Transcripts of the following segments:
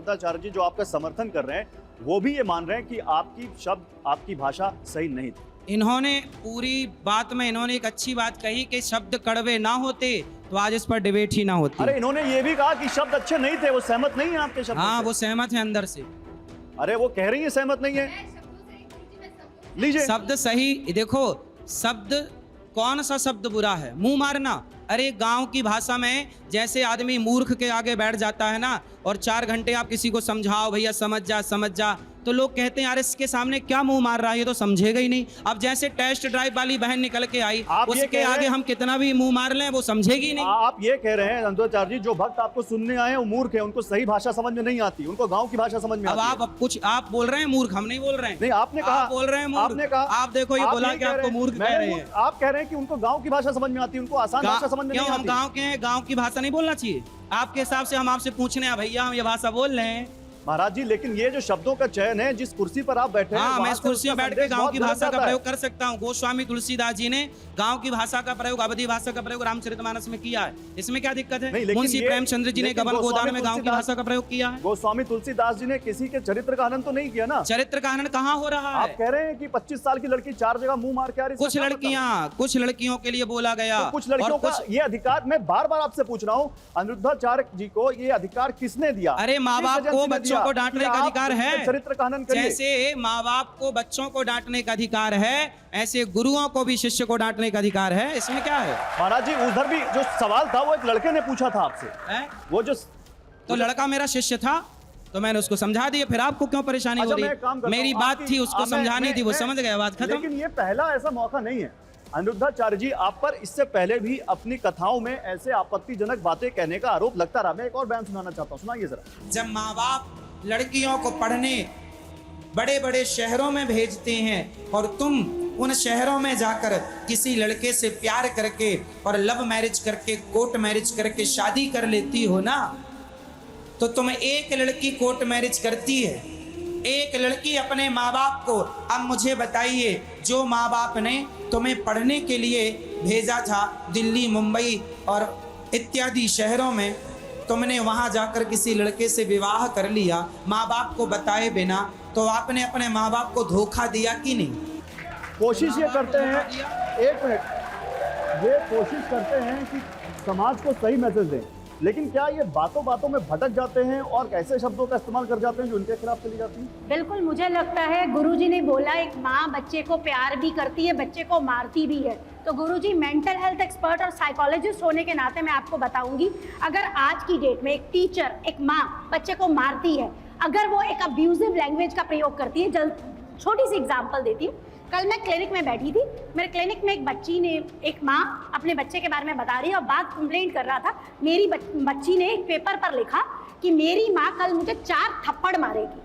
अनुरुद्धाचार्य जी जो आपका समर्थन कर रहे हैं वो भी ये मान रहे हैं कि आपकी शब्द, आपकी भाषा सही नहीं थी। इन्होंने पूरी बात में इन्होंने एक अच्छी बात कही कि शब्द कड़वे ना होते तो आज इस पर डिबेट ही ना होती। अरे इन्होंने ये भी कहा कि शब्द अच्छे नहीं थे, वो सहमत नहीं है आपके शब्द। हाँ, वो सहमत है अंदर से। अरे वो कह रही है सहमत नहीं है। लीजिए शब्द सही देखो, शब्द कौन सा शब्द बुरा है? मुंह मारना। अरे गांव की भाषा में जैसे आदमी मूर्ख के आगे बैठ जाता है ना, और 4 घंटे आप किसी को समझाओ भैया समझ जा, तो लोग कहते हैं यार इसके सामने क्या मुंह मार रहा है, ये तो समझेगा ही नहीं। अब जैसे टेस्ट ड्राइव वाली बहन निकल के आई, उसके आगे हम कितना भी मुंह मार लें वो समझेगी ही नहीं। आप ये कह रहे हैं अनुरुद्धाचार्य जी जो भक्त आपको सुनने आए हैं वो मूर्ख है, उनको सही भाषा समझ में नहीं आती, उनको गाँव की भाषा समझ में आती है। अब कुछ आप बोल रहे हैं मूर्ख, हम नहीं बोल रहे हैं। नहीं आपने कहा, बोल रहे हैं मूर्ख, आपने कहा, आप देखो ये बोला कि आपको मूर्ख कह रहे हैं। आप कह रहे हैं कि उनको गाँव की भाषा समझ में आती है, उनको आसान भाषा समझ में नहीं आती। हम गाँव के हैं, गाँव की भाषा नहीं बोलना चाहिए आपके हिसाब से? हम आपसे पूछने हैं भैया हम ये भाषा बोल रहे हैं महाराज जी, लेकिन ये जो शब्दों का चयन है, जिस कुर्सी पर आप बैठे हैं, मैं इस कुर्सी पर बैठ के गांव की भाषा का प्रयोग कर सकता हूँ। गोस्वामी तुलसीदास जी ने गांव की भाषा का प्रयोग, अवधी भाषा का प्रयोग रामचरितमानस में किया है, इसमें क्या दिक्कत है? मुंशी प्रेमचंद्र जी ने गबन गोदान में गांव की भाषा का प्रयोग किया है। गोस्वामी तुलसीदास जी ने किसी के चरित्र का हनन तो नहीं किया ना? चरित्र का हनन कहाँ हो रहा है? आप कह रहे हैं कि 25 साल की लड़की 4 जगह मुंह मार के आ रही। कुछ लड़कियों के लिए बोला गया, कुछ लड़कियों का ये अधिकार, मैं बार बार आपसे पूछ रहा हूँ अनुरुद्धाचार्य जी को ये अधिकार किसने दिया? अरे माँ बाप को बच्चों को डांटने का अधिकार है। चरित्र का हनन करिए। जैसे माँ बाप को बच्चों को डांटने का अधिकार है, ऐसे गुरुओं को भी शिष्य को डांटने का अधिकार है। इसमें क्या है महाराज जी? उधर भी जो सवाल था वो एक लड़के ने पूछा था आपसे, वो जो तो लड़का मेरा शिष्य था तो मैंने उसको समझा दिया, फिर आपको क्यों परेशानी हो रही? मेरी बात थी उसको समझानी थी, वो समझ गया, बात खत्म। लेकिन ये पहला ऐसा मौका नहीं है अनुरुद्धाचार्य जी, आप पर इससे पहले भी अपनी कथाओं में ऐसे आपत्तिजनक बातें कहने का आरोप लगता रहा। मैं एक और बयान सुनाना चाहता हूँ, सुनाइए जरा। जब माँ बाप लड़कियों को पढ़ने बड़े बड़े शहरों में भेजते हैं और तुम उन शहरों में जाकर किसी लड़के से प्यार करके और लव मैरिज करके, कोर्ट मैरिज करके शादी कर लेती हो ना, तो तुम एक लड़की कोर्ट मैरिज करती है, एक लड़की अपने माँ बाप को। अब मुझे बताइए, जो माँ बाप ने तुम्हें पढ़ने के लिए भेजा था दिल्ली, मुंबई और इत्यादि शहरों में, तुमने वहां जाकर किसी लड़के से विवाह कर लिया माँ बाप को बताए बिना, तो आपने अपने माँ बाप को धोखा दिया कि नहीं? कोशिश ये करते हैं, एक मिनट, ये कोशिश करते हैं कि समाज को सही मैसेज दें, लेकिन क्या ये बातों बातों में भटक जाते हैं और ऐसे शब्दों का इस्तेमाल कर जाते हैं जो उनके खिलाफ चली जाती हैं? बिल्कुल, मुझे लगता है गुरुजी ने बोला एक माँ बच्चे को प्यार भी करती है, बच्चे को मारती भी है। तो गुरुजी मेंटल हेल्थ एक्सपर्ट और साइकोलॉजिस्ट होने के नाते मैं आपको बताऊंगी, अगर आज की डेट में एक टीचर, एक माँ बच्चे को मारती है, अगर वो एक अब्यूजिव लैंग्वेज का प्रयोग करती है, छोटी सी एग्जांपल देती हूँ। कल मैं क्लिनिक में बैठी थी, मेरे क्लिनिक में एक बच्ची ने, एक माँ अपने बच्चे के बारे में बता रही है और बात कंप्लेंट कर रहा था। मेरी बच्ची ने एक पेपर पर लिखा कि मेरी माँ कल मुझे 4 थप्पड़ मारेगी,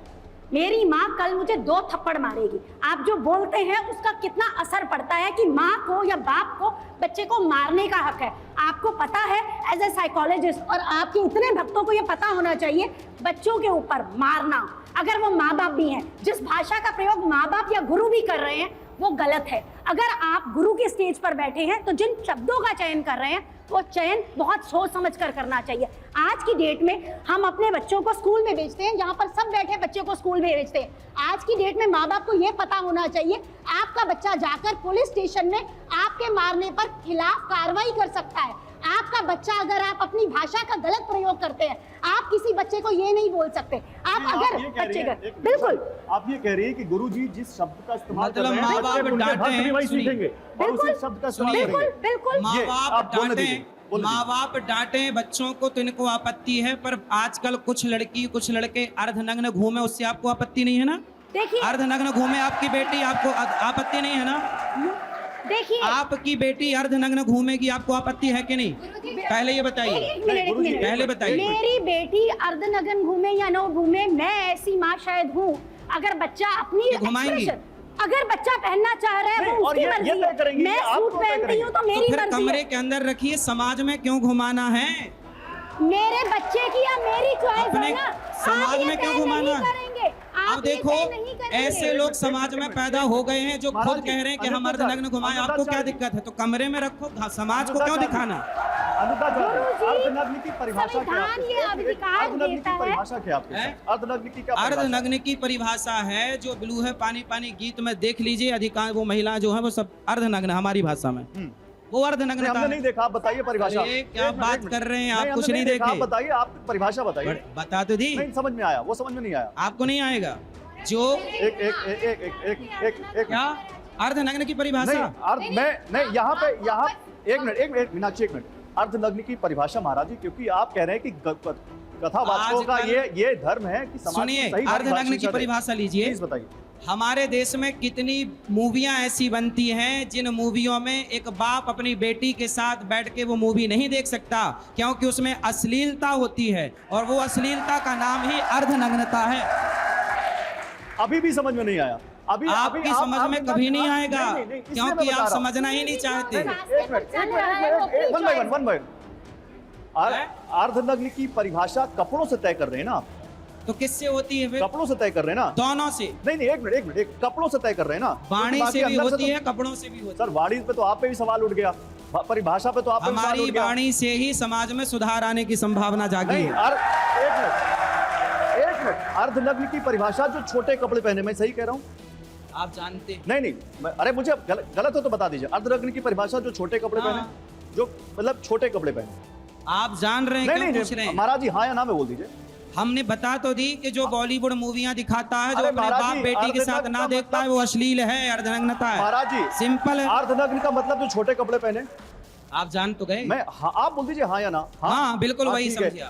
मेरी माँ कल मुझे 2 थप्पड़ मारेगी। आप जो बोलते हैं उसका कितना असर पड़ता है कि माँ को या बाप को बच्चे को मारने का हक है। आपको पता है एज ए साइकोलॉजिस्ट, और आपके इतने भक्तों को ये पता होना चाहिए, बच्चों के ऊपर मारना, अगर वो माँ बाप भी हैं, जिस भाषा का प्रयोग माँ बाप या गुरु भी कर रहे हैं वो गलत है। अगर आप गुरु के स्टेज पर बैठे हैं तो जिन शब्दों का चयन कर रहे हैं वो चयन बहुत सोच समझ कर करना चाहिए। आज की डेट में हम अपने बच्चों को स्कूल में भेजते हैं, जहाँ पर सब बैठे बच्चों को स्कूल में भेजते हैं। आज की डेट में माँ बाप को ये पता होना चाहिए, आपका बच्चा जाकर पुलिस स्टेशन में आपके मारने पर खिलाफ कार्रवाई कर सकता है। आपका बच्चा, अगर आप अपनी भाषा का गलत प्रयोग करते हैं, आप किसी बच्चे को ये नहीं बोल सकते। आप अगर बच्चे का, बिल्कुल आप ये कह रही है कि गुरुजी जिस शब्द का इस्तेमाल कर मतलब रहे हैं, माँ बाप डांटे, वही सीखेंगे और उसी शब्द का इस्तेमाल बिल्कुल करेंगे। बिल्कुल माँ बाप डांटे बच्चों को तो इनको आपत्ति है, पर आजकल कुछ लड़की कुछ लड़के अर्धनग्न घूमे, उससे आपको आपत्ति नहीं है ना? देखिए, अर्धनग्न घूमे आपकी बेटी, आपको आपत्ति नहीं है ना? देखिए, आपकी बेटी अर्धनग्न घूमेगी, आपको आपत्ति है कि नहीं? पहले ये बताइए, एक मिनट, पहले बताइए। मेरी बेटी अर्धनग्न घूमे या न घूमे, मैं ऐसी माँ शायद हूँ। अगर बच्चा अपनी घुमाएंगी, अगर बच्चा पहनना चाह रहा है वो उसकी मर्जी है। मैं सूट पहनती हूँ तो मेरी मर्जी है। कमरे के अंदर रखिए, समाज में क्यों घुमाना है? मेरे बच्चे की या मेरी चॉइस है ना, समाज में क्यों घुमाना? अब देखो, ऐसे लोग समाज में पैदा हो गए हैं जो खुद कह रहे हैं कि हम अर्धनग्न घुमाएं, आपको क्या दिक्कत है? तो कमरे में रखो, समाज को क्यों दिखाना? अनुता चाहते हैं गुरुजी, अर्धनग्न की परिभाषा क्या है? संविधान ये अधिकार अर्धनग्न देता की है। परिभाषा क्या है आपके हैं? साथ? अर्धनग्न की क्या परिभाषा है? अर्धनग्न की परिभाषा है जो ब्लू है पानी पानी गीत में देख लीजिए, अधिकांश वो महिला जो है वो सब अर्धनग्न हमारी भाषा में, वो नहीं, अर्धनग्नता हमने है। नहीं देखा, आप बताइए परिभाषा। अरे, क्या एक मिनट, बात एक मिनट। कर रहे हैं आप, हमने कुछ नहीं देखा, देखे। आप बताइए, आप परिभाषा बताइए। बता तो दी, नहीं समझ में आया, वो समझ में नहीं आया। आपको नहीं आएगा जो एक एक एक एक एक एक एक क्या अर्धनग्न की परिभाषा। नहीं यहाँ पे एक मिनट मीनाक्षी, एक मिनट। अर्धनग्न की परिभाषा महाराज जी, क्योंकि आप कह रहे हैं कि कथावाचकों का आजकल- ये धर्म है कि समाज को सुनिए, सही अर्धनग्न की परिभाषा लीजिए। प्लीज बताइए। हमारे देश में कितनी मूवियां ऐसी बनती हैं जिन मूवियों में एक बाप अपनी बेटी के साथ बैठ के वो मूवी नहीं देख सकता, क्योंकि उसमें अश्लीलता होती है, और वो अश्लीलता का नाम ही अर्धनग्नता है। अभी भी समझ में नहीं आया। अभी आपकी समझ में कभी नहीं आएगा, इसलिए मैं क्योंकि बता आप रहा हूं। समझना ही नहीं चाहते। एक मिनट वन बाय वन। अर्धनग्न की परिभाषा कपड़ों से तय कर रहे हैं ना आप? तो किससे होती है फिर? कपड़ों से तय कर रहे हैं ना? दोनों से। नहीं एक मिनट कपड़ों से तय कर रहे हैं ना? वाणी बाकी से भी अंदर होती तो- है, कपड़ों से भी होती सर वाणी पे तो आप पे भी सवाल उठ गया, परिभाषा पे तो आप पे है। भी सवाल हमारी उठ गया। वाणी से ही समाज में सुधार आने की संभावना जागी नहीं है। एक मिनट अर्धनग्न की परिभाषा जो छोटे कपड़े पहने, मैं सही कह रहा हूँ? आप जानते हैं। नहीं अरे मुझे गलत हो तो बता दीजिए। अर्धनग्न की परिभाषा जो छोटे कपड़े हाँ। पहने, जो मतलब छोटे कपड़े पहने। आप जान रहे हैं, क्यों पूछ रहे हैं? महाराज जी हाँ या ना में बोल दीजिए। हमने बता तो दी कि जो बॉलीवुड मूवियां दिखाता है, जो अरे अपने महाराज बाप जी, बेटी के साथ अर्धनग्न ना का देखता है, मतलब- वो अश्लील है, अर्धनग्नता है। महाराज जी सिंपल है। अर्धनग्न का मतलब जो छोटे कपड़े पहने, आप जान तो गए। मैं हाँ, आप बोल दीजिए हाँ या ना। हाँ बिल्कुल हाँ, वही ठीक है। समझिए।